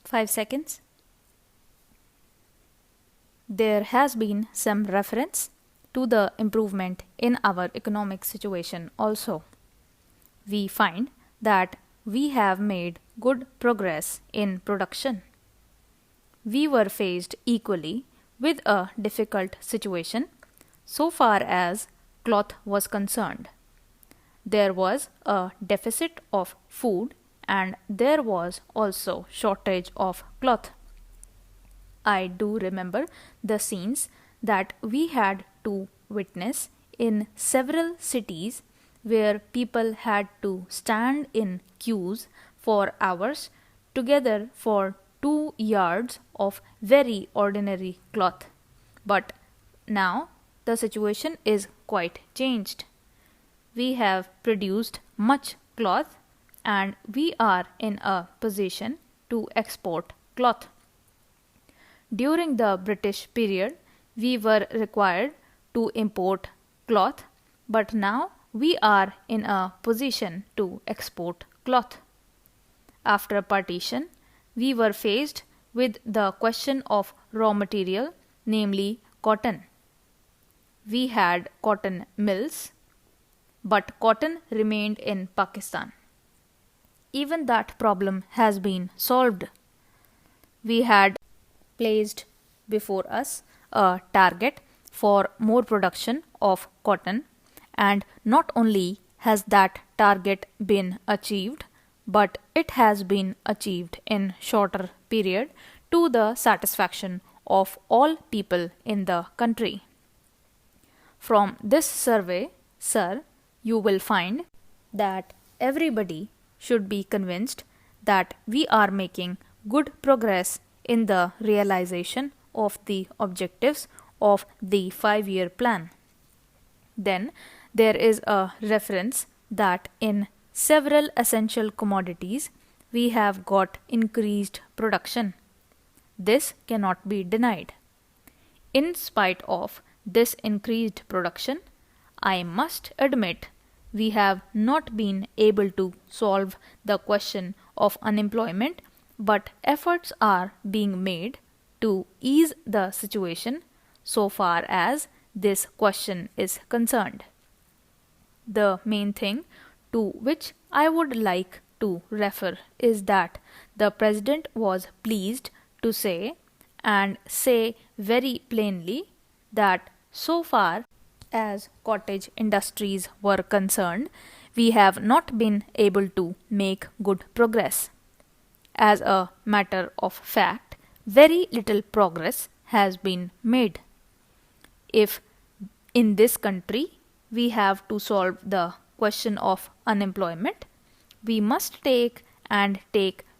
5 seconds. There has been some reference to the improvement in our economic situation also. We find that we have made good progress in production. We were faced equally with a difficult situation so far as cloth was concerned. There was a deficit of food and there was also shortage of cloth. I do remember the scenes that we had to witness in several cities where people had to stand in queues for hours together for 2 yards of very ordinary cloth. But now the situation is quite changed. We have produced much cloth and we are in a position to export cloth. During the British period, we were required to import cloth, but now we are in a position to export cloth. After partition, we were faced with the question of raw material, namely cotton. We had cotton mills, but cotton remained in Pakistan. Even that problem has been solved. We had placed before us a target for more production of cotton, and not only has that target been achieved, but it has been achieved in shorter period to the satisfaction of all people in the country. From this survey, sir, you will find that everybody should be convinced that we are making good progress in the realization of the objectives of the 5-year plan. Then there is a reference that in several essential commodities we have got increased production. This cannot be denied. In spite of this increased production, I must admit we have not been able to solve the question of unemployment, but efforts are being made to ease the situation so far as this question is concerned. The main thing to which I would like to refer is that the President was pleased to say, and say very plainly, that so far as cottage industries were concerned, we have not been able to make good progress. As a matter of fact, very little progress has been made. If in this country we have to solve the question of unemployment, we must take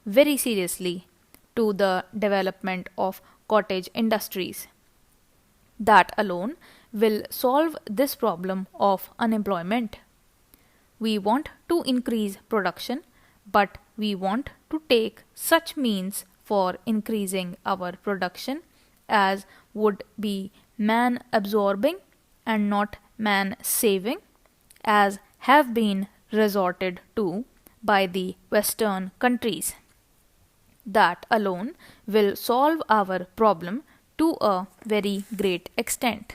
very seriously to the development of cottage industries. That alone will solve this problem of unemployment. We want to increase production, but we want to take such means for increasing our production as would be man absorbing and not man saving, as have been resorted to by the Western countries. That alone will solve our problem to a very great extent.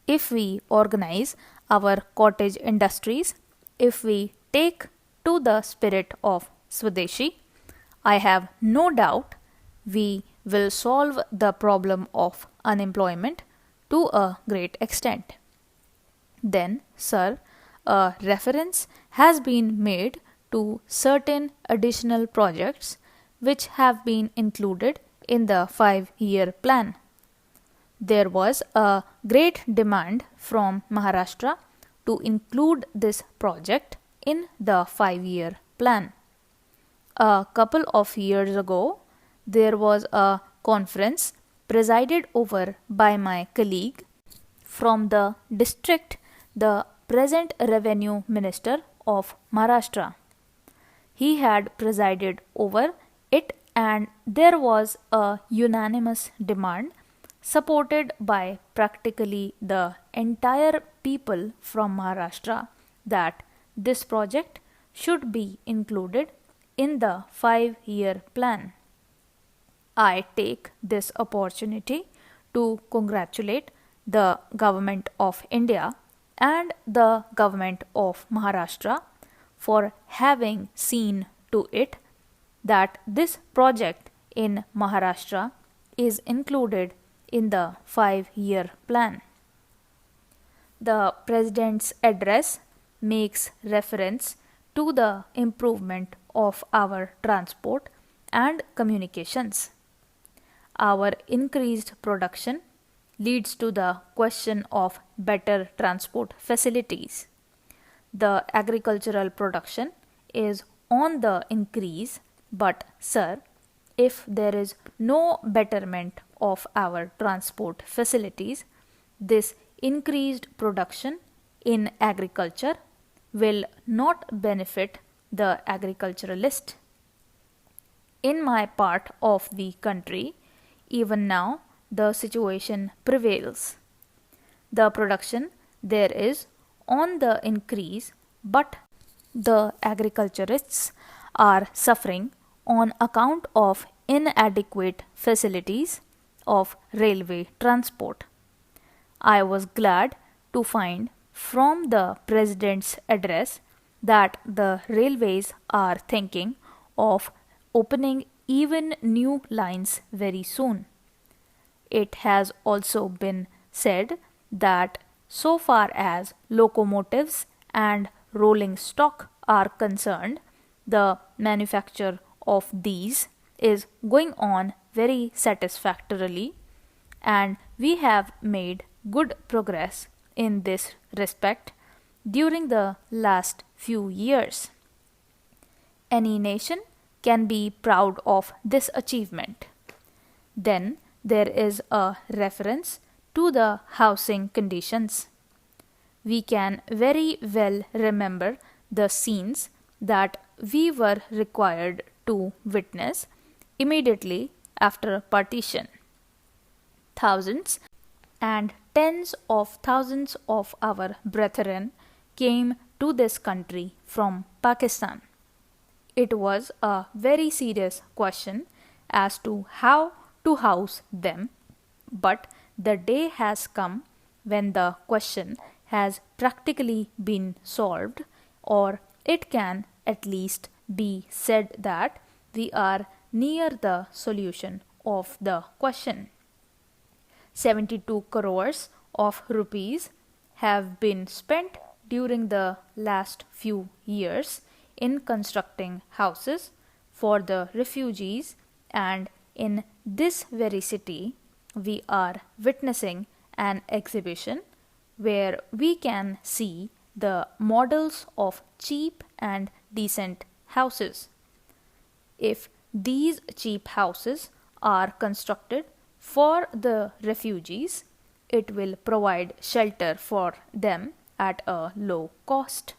If we organize our cottage industries, if we take to the spirit of Swadeshi, I have no doubt we will solve the problem of unemployment to a great extent. Then, sir, a reference has been made to certain additional projects which have been included in the 5-year plan. There was a great demand from Maharashtra to include this project in the 5-year plan. A couple of years ago, there was a conference presided over by my colleague from the district, the present Revenue Minister of Maharashtra. He had presided over it, and there was a unanimous demand supported by practically the entire people from Maharashtra that this project should be included in the 5-year plan. I take this opportunity to congratulate the Government of India and the Government of Maharashtra for having seen to it that this project in Maharashtra is included in the 5-year plan. The President's address makes reference to the improvement of our transport and communications. Our increased production leads to the question of better transport facilities. The agricultural production is on the increase, but sir, if there is no betterment of our transport facilities, this increased production in agriculture will not benefit the agriculturalist. In my part of the country, even now the situation prevails. The production there is on the increase, but the agriculturists are suffering on account of inadequate facilities of railway transport. I was glad to find from the President's address that the railways are thinking of opening even new lines very soon. It has also been said that so far as locomotives and rolling stock are concerned, the manufacture of these is going on very satisfactorily, and we have made good progress in this respect during the last few years. Any nation can be proud of this achievement. Then there is a reference to the housing conditions. We can very well remember the scenes that we were required to witness immediately after partition. Thousands and tens of thousands of our brethren came to this country from Pakistan. It was a very serious question as to how to house them, but the day has come when the question has practically been solved, or it can at least be said that we are near the solution of the question. 72 crores of rupees have been spent during the last few years in constructing houses for the refugees, and in this very city we are witnessing an exhibition where we can see the models of cheap and decent houses. If these cheap houses are constructed for the refugees, it will provide shelter for them at a low cost.